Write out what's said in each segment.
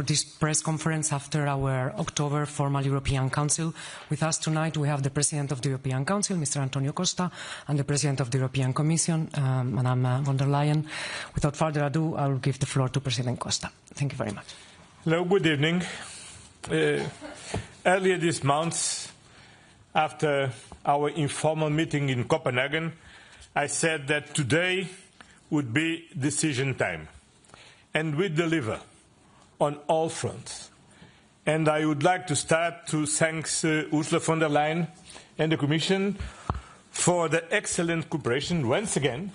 this press conference after our October formal European Council. With us tonight we have the President of the European Council, Mr. Antonio Costa, and the President of the European Commission, Madame von der Leyen. Without further ado, I will give the floor to President Costa. Thank you very much. Hello, good evening. Earlier this month, after our informal meeting in Copenhagen, I said that today would be decision time. And we deliver on all fronts. And I would like to start to thank Ursula von der Leyen and the Commission for the excellent cooperation once again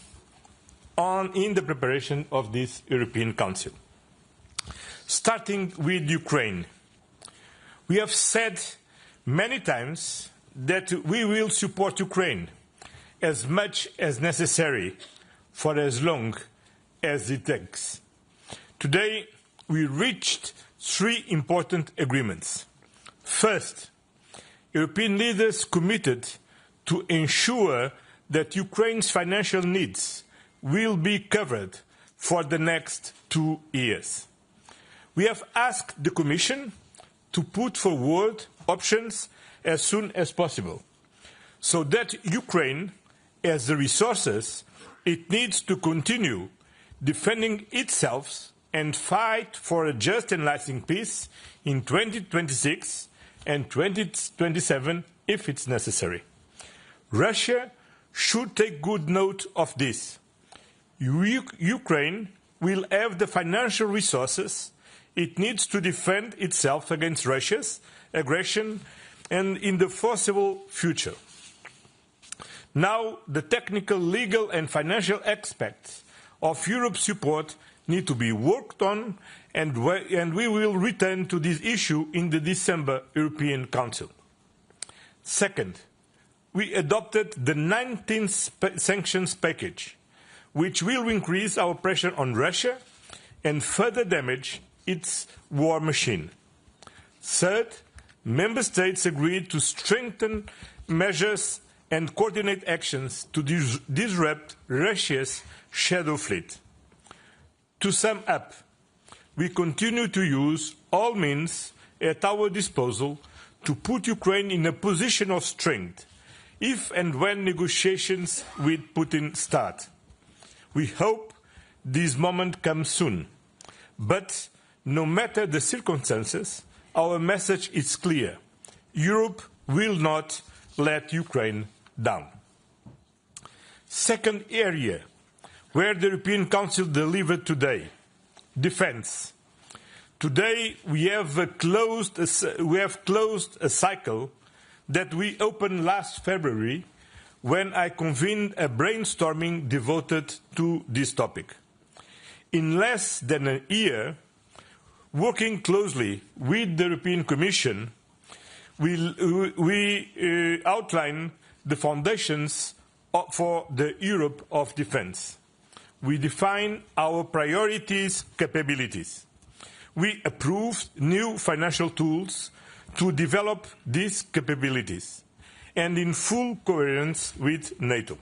in the preparation of this European Council. Starting with Ukraine. We have said many times that we will support Ukraine as much as necessary for as long as it takes. Today, we reached three important agreements. First, European leaders committed to ensure that Ukraine's financial needs will be covered for the next 2 years. We have asked the Commission to put forward options as soon as possible, so that Ukraine has the resources it needs to continue defending itself and fight for a just and lasting peace in 2026 and 2027 if it's necessary. Russia should take good note of this. Ukraine will have the financial resources it needs to defend itself against Russia's aggression and in the foreseeable future. Now, the technical, legal and financial aspects of Europe's support need to be worked on, and we will return to this issue in the December European Council. Second, we adopted the 19th sanctions package, which will increase our pressure on Russia and further damage its war machine. Third, Member States agreed to strengthen measures and coordinate actions to disrupt Russia's shadow fleet. To sum up, we continue to use all means at our disposal to put Ukraine in a position of strength if and when negotiations with Putin start. We hope this moment comes soon, but no matter the circumstances, our message is clear. Europe will not let Ukraine down. Second area where the European Council delivered today, defence. Today we have closed a cycle that we opened last February when I convened a brainstorming devoted to this topic. In less than a year, working closely with the European Commission, we outline the foundations for the Europe of defence. We define our priorities, capabilities. We approved new financial tools to develop these capabilities, and in full coherence with NATO.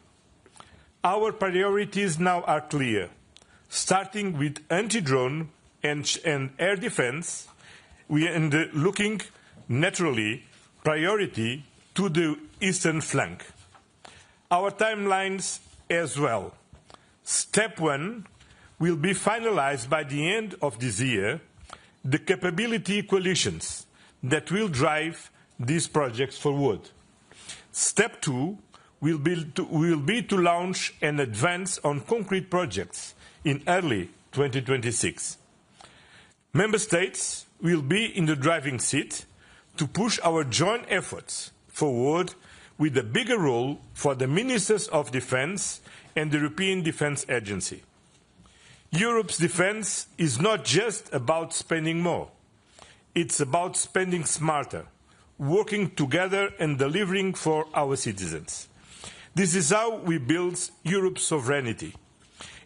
Our priorities now are clear, starting with anti-drone and air defence, and looking, naturally, priority to the eastern flank. Our timelines as well. Step 1 will be finalized by the end of this year, the capability coalitions that will drive these projects forward. Step 2 will be to launch and advance on concrete projects in early 2026. Member States will be in the driving seat to push our joint efforts forward with a bigger role for the Ministers of Defence and the European Defence Agency. Europe's defence is not just about spending more. It's about spending smarter, working together and delivering for our citizens. This is how we build Europe's sovereignty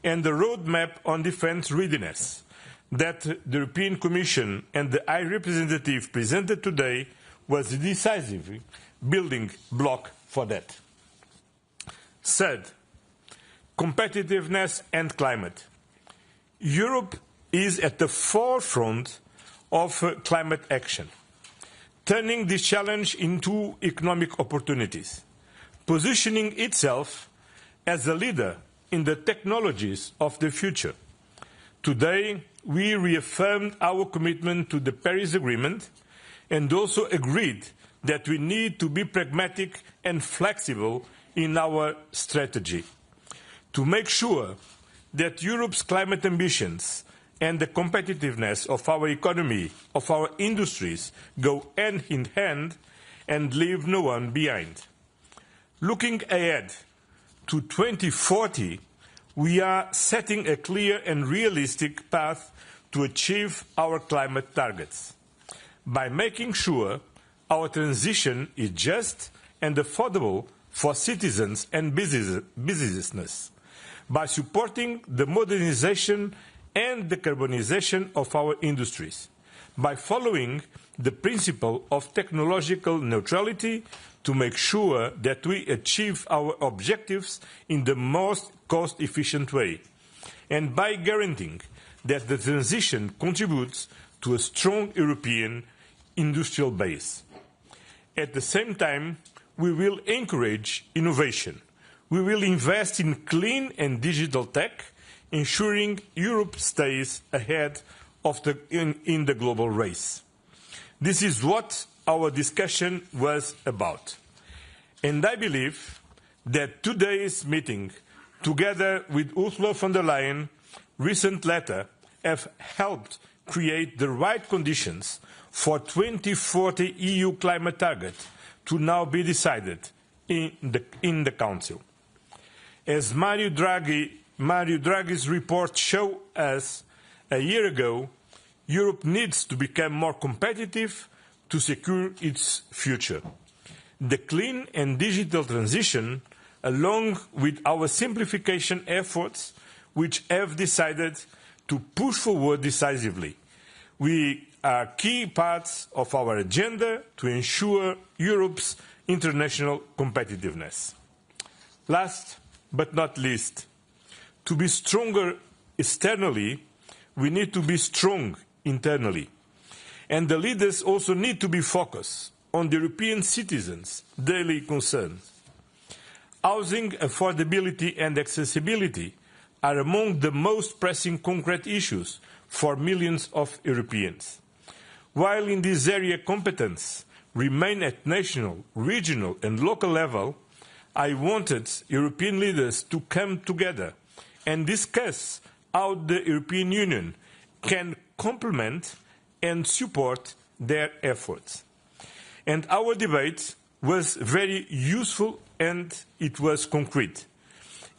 and the roadmap on defence readiness that the European Commission and the High Representative presented today was a decisive building block for that. Third, competitiveness and climate. Europe is at the forefront of climate action, turning this challenge into economic opportunities, positioning itself as a leader in the technologies of the future. Today, we reaffirmed our commitment to the Paris Agreement and also agreed that we need to be pragmatic and flexible in our strategy to make sure that Europe's climate ambitions and the competitiveness of our economy, of our industries, go hand in hand and leave no one behind. Looking ahead to 2040, we are setting a clear and realistic path to achieve our climate targets by making sure our transition is just and affordable for citizens and businesses, by supporting the modernization and decarbonization of our industries, by following the principle of technological neutrality to make sure that we achieve our objectives in the most cost-efficient way, and by guaranteeing that the transition contributes to a strong European industrial base. At the same time, we will encourage innovation. We will invest in clean and digital tech, ensuring Europe stays ahead of in the global race. This is what our discussion was about. And I believe that today's meeting, together with Ursula von der Leyen's recent letter, have helped create the right conditions for 2040 EU climate target to now be decided in the Council. As Mario Draghi's report showed us a year ago, Europe needs to become more competitive to secure its future. The clean and digital transition, along with our simplification efforts, which have decided to push forward decisively, we are key parts of our agenda to ensure Europe's international competitiveness. Last but not least, to be stronger externally, we need to be strong internally. And the leaders also need to be focused on the European citizens' daily concerns. Housing affordability and accessibility are among the most pressing concrete issues for millions of Europeans. While in this area competence remain at national, regional and local level, I wanted European leaders to come together and discuss how the European Union can complement and support their efforts. And our debate was very useful and it was concrete.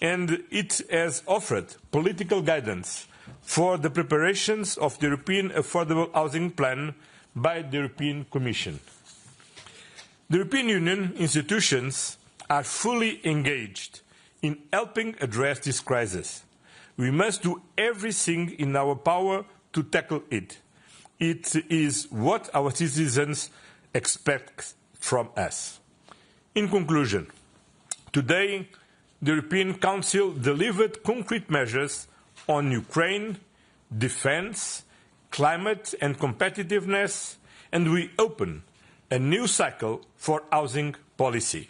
And it has offered political guidance for the preparations of the European Affordable Housing Plan by the European Commission. The European Union institutions are fully engaged in helping address this crisis. We must do everything in our power to tackle it. It is what our citizens expect from us. In conclusion, today the European Council delivered concrete measures on Ukraine, defence, climate and competitiveness, and we open a new cycle for housing policy.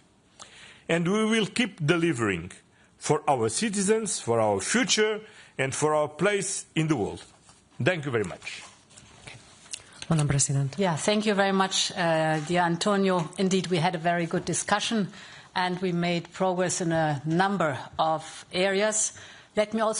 And we will keep delivering for our citizens, for our future, and for our place in the world. Thank you very much. Madam President. Yeah, thank you very much, dear Antonio. Indeed, we had a very good discussion, and we made progress in a number of areas. Let me also